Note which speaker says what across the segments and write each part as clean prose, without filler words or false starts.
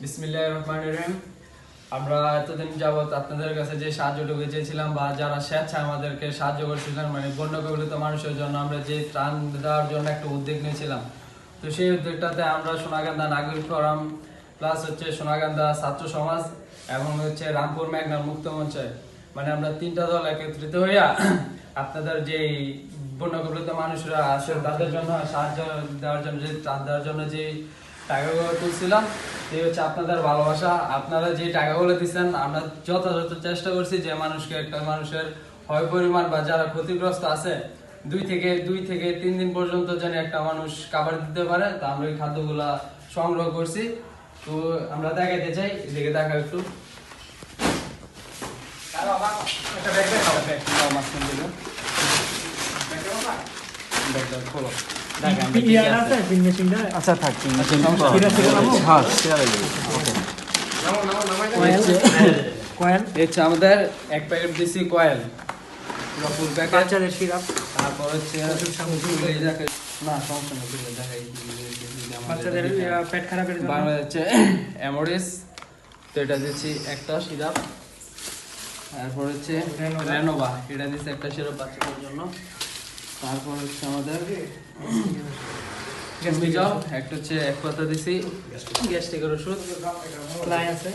Speaker 1: বিসমিল্লাহির রহমানির রহিম। আমরা এতদিন যাবত আপনাদের কাছে যে সাহায্যটুকু চেয়েছিলাম বা যারা স্বেচ্ছায় আমাদেরকে সাহায্য করছিলেন, মানে বন্যা কবলিত মানুষের জন্য আমরা যে ত্রাণ দেওয়ার জন্য একটা উদ্যোগ নিয়েছিলাম, তো সেই উদ্যোগটাতে আমরা সোনাকান্দা নাগরিক ফোরাম প্লাস হচ্ছে সোনাকান্দা ছাত্র সমাজ এবং হচ্ছে রামপুর মেঘনার মুক্ত মঞ্চে, মানে আমরা তিনটা দল একত্রিত হইয়া আপনাদের যে বন্যা কবলিত মানুষরা আছে তাদের জন্য সাহায্য দেওয়ার জন্য, যে ত্রাণ দেওয়ার জন্য যে টাকাগুলো তুলছিলাম, এই হচ্ছে আপনাদের ভালোবাসা। আপনারা যে টাকাগুলো দিচ্ছেন, আমরা যথাযথ চেষ্টা করছি যে মানুষকে, একটা মানুষের হয় পরিমাণ বা যারা ক্ষতিগ্রস্ত আছে 2 থেকে 3 দিন পর্যন্ত যেন একটা মানুষ খাবার দিতে পারে, তা আমরা এই খাদ্যগুলা সংগ্রহ করছি। তো আমরা দেখাইতে চাই, এদিকে দেখা একটু খোলো।
Speaker 2: আচ্ছা থাক
Speaker 1: আমাদের এক প্যাকেট দিছি কয়েল, ফুল প্যাকেট
Speaker 2: বাচ্চাদের সিরাপ,
Speaker 1: তারপর হচ্ছে না সমস্যা নেই, দেখাই
Speaker 2: বাচ্চাদের পেট খারাপের জন্য
Speaker 1: বাংলা হচ্ছে এমোরিস, তো এটা দিচ্ছি একটা সিরাপ। তারপর হচ্ছে রেনোভা, এটা দিচ্ছি একটা সিরাপ বাচ্চাদের জন্য। তারপর হচ্ছে আমাদের মিজাও, একটা হচ্ছে এক পাতা দিছি গ্যাস্ট্রিকের ওষুধ
Speaker 2: লাই আছে,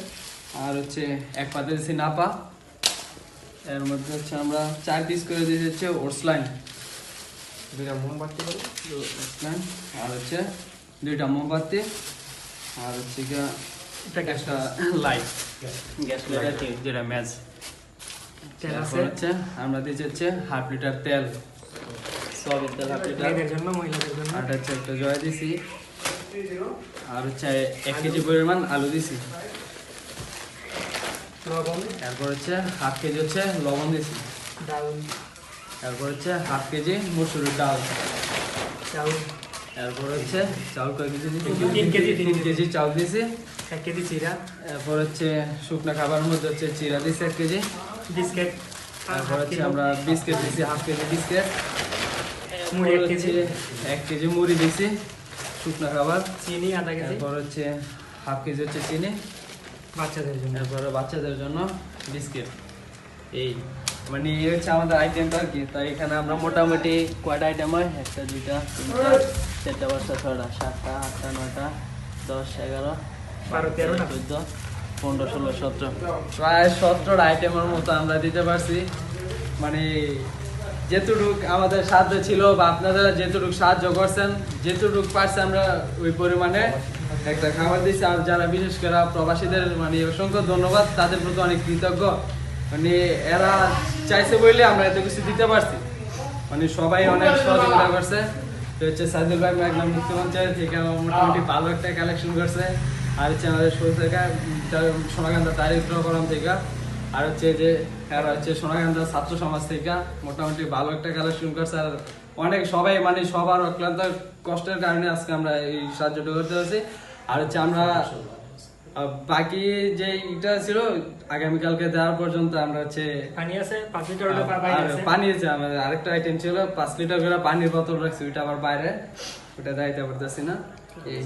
Speaker 1: আর হচ্ছে এক পাতা দিছি নাপা। এর মধ্যে হচ্ছে আমরা 4 পিস করে দিয়ে হচ্ছে ওটসলাইন, 2টা মোমবাতি, ওটসলাইন, আর হচ্ছে 2টা মোমবাতি, আর হচ্ছে একটা লাইট, গ্যাস লাইট যেটা ম্যাচ।
Speaker 2: তেল আছে,
Speaker 1: তারপর হচ্ছে আমরা দিচ্ছি হচ্ছে 1/2 লিটার তেল, সয়াবিন তেল 1/2 লিটার,
Speaker 2: মেয়েদের জন্য, মহিলাদের জন্য।
Speaker 1: আর হচ্ছে একটা জয় দিছি, আর হচ্ছে 1 কেজি পরিমাণ আলু দিছি।
Speaker 2: লবণ,
Speaker 1: তারপর হচ্ছে 1/2 কেজি হচ্ছে লবণ দিছি।
Speaker 2: ডাল,
Speaker 1: তারপর হচ্ছে 1/2 কেজি মসুরের ডাল।
Speaker 2: চাউল,
Speaker 1: তারপর হচ্ছে চাউল কয় কেজি দিছি?
Speaker 2: 3 কেজি,
Speaker 1: 3 কেজি চাউল দিছি।
Speaker 2: 1 কেজি চিরা,
Speaker 1: তারপর হচ্ছে শুকনো খাবারের মধ্যে হচ্ছে চিরা দিছি 1 কেজি।
Speaker 2: বিস্কিট,
Speaker 1: তারপর হচ্ছে আমরা বিস্কিট দিছি 1/2 কেজি বিস্কিট।
Speaker 2: মুড়ি 1
Speaker 1: হচ্ছে
Speaker 2: কেজি,
Speaker 1: 1 কেজি মুড়ি দিছি শুকনো খাবার।
Speaker 2: চিনি আধা কেজি,
Speaker 1: তারপর হচ্ছে 1/2 কেজি হচ্ছে চিনি।
Speaker 2: বাচ্চাদের জন্য।
Speaker 1: তারপরে বাচ্চাদের জন্য বিস্কিট। এই মানে এই হচ্ছে আমাদের আইটেমটা আর কি। তাই এখানে আমরা মোটামুটি কয়টা আইটেম হয়? 1টা 2টা 3টা 4টা 5টা 6টা 7টা 8টা 9টা 10 11
Speaker 2: 12 13টা
Speaker 1: 14 15 16 17 প্রায় 17টা আইটেমের মতো আমরা দিতে পারছি। মানে যেটুক আমাদের সাহায্য ছিল বা আপনারা যেটুক সাহায্য করছেন, যেটুক পারছে আমরা ওই পরিমাণে একটা খাবার দিচ্ছি। আর যারা বিশেষ করে প্রবাসীদের মানে অসংখ্য ধন্যবাদ, তাদের প্রতি অনেক কৃতজ্ঞ। মানে এরা চাইছে বলে আমরা এত কিছু দিতে পারছি, মানে সবাই অনেক সহযোগিতা করছে। তো হচ্ছে সাইদুল ভাই একদম মুখ্যমন্ত্রী থেকে মোটামুটি ভালো একটা কালেকশন করছে। আর হচ্ছে আমাদের সোনাকান্দা তারিখ ফোরাম থেকে, আর হচ্ছে যে এরা হচ্ছে সোনাকান্দা ছাত্র সমাজ থেকে মোটামুটি ভালো একটা কালেকশন করছে। আর অনেক সবাই মানে সবার অক্লান্ত কষ্টের কারণে আজকে আমরা এই সাহায্যটা করতে পারছি। আর হচ্ছে আমরা বাকি যে এটা ছিল আগামীকালকে দেওয়ার পর্যন্ত আমরা হচ্ছে
Speaker 2: পানি আছে 5 লিটার, ওটা বাইরে আছে।
Speaker 1: পানি আছে আমাদের আরেকটা আইটেম ছিল 5 লিটার করে পানির বোতল রাখছি, ওইটা আবার বাইরে, ওটা দাইতে পারতেছি না। এই